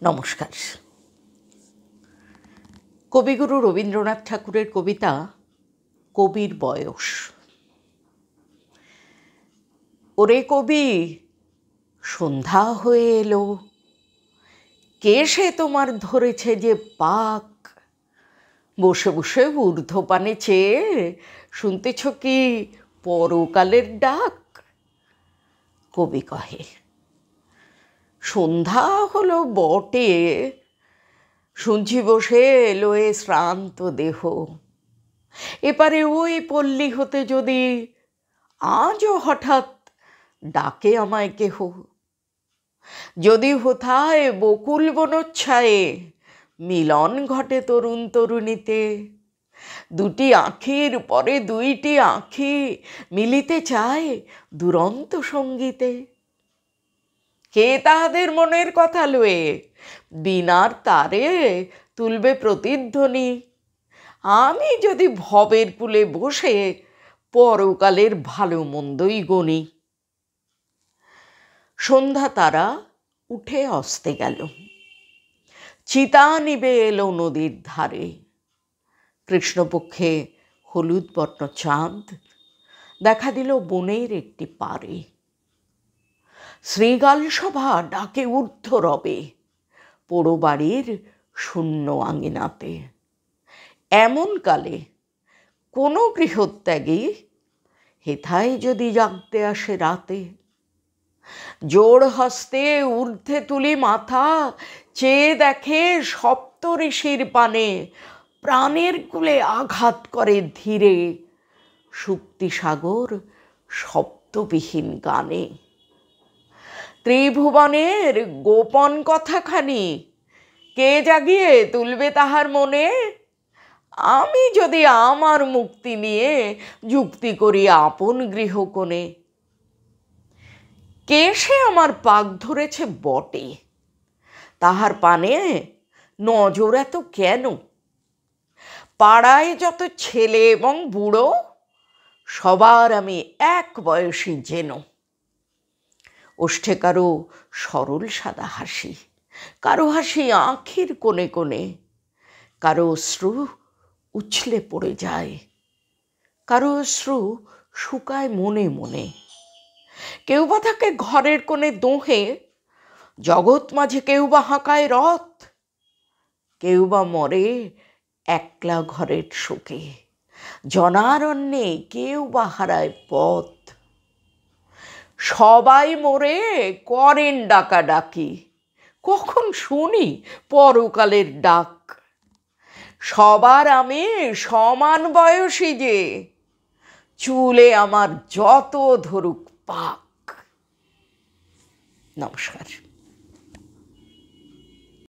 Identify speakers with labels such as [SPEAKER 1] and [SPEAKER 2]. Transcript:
[SPEAKER 1] নমস্কার। কবিগুরু রবীন্দ্রনাথ ঠাকুরের কবিতা কবির বয়স। ওরে কবি, সন্ধ্যা হয়ে এলো, কে সে তোমার ধরেছে যে পাক? বসে বসে ঊর্ধ্বপানে চেয়ে শুনতেছ কি পরকালের ডাক? কবি কহে, সন্ধ্যা হলো বটে, শুনছি বসে এলো এ শ্রান্ত দেহ। এপারে ওই পল্লী হতে যদি আজও হঠাৎ ডাকে আমায় কেহ, যদি হোথায় বকুল বনচ্ছায়ে মিলন ঘটে তরুণ তরুণীতে, দুটি আঁখির পরে দুইটি আঁখি মিলিতে চায় দুরন্ত সঙ্গীতে। কে তাহাদের মনের কথা লয়ে বীণার তারে তুলবে প্রতিধ্বনি? আমি যদি ভবের কূলে বসে পরকালের ভালো মন্দই গণি। সন্ধ্যা তারা উঠে অস্তে গেল, চিতা নিবে এলো নদীর ধারে। কৃষ্ণপক্ষে হলুদ বর্ণ চাঁদ দেখা দিল বনের একটি পারে। শ্রীগাল সভা ডাকে ঊর্ধ্ব রবে পোড়ো বাড়ির শূন্য আঙিনাতে। এমন কালে কোনো গৃহত্যাগী হেথায় যদি জাগতে আসে রাতে, জোড় হস্তে ঊর্ধ্বে তুলি মাথা চেয়ে দেখে সপ্ত ঋষির পানে, প্রাণের কূলে আঘাত করে ধীরে সুপ্তিসাগর শব্দবিহীন গানে। ত্রিভুবনের গোপন কথাখানি কে জাগিয়ে তুলবে তাহার মনে? আমি যদি আমার মুক্তি নিয়ে যুক্তি করি আপন গৃহকোণে। কে সে আমার পাক ধরেছে বটে, তাহার পানে নজর এত কেন? পাড়ায় যত ছেলে এবং বুড়ো সবার আমি এক বয়সী যেন। ওষ্ঠে কারো সরল সাদা হাসি, কারো হাসি আঁখির কোণে কোণে, কারো অশ্রু উছলে পড়ে যায়, কারো অশ্রু শুকায় মনে মনে। কেউ বা থাকে ঘরের কোণে দোহে, জগৎ মাঝে কেউ বা হাঁকায় রথ, কেউ বা মরে একলা ঘরের শোকে, জনারণ্যে কেউ বা হারায় পথ। সবাই মোরে করেন ডাকাডাকি, কখন শুনি পরকালের ডাক? সবার আমি সমান বয়সী যে, চুলে আমার যত ধরুক পাক। নমস্কার।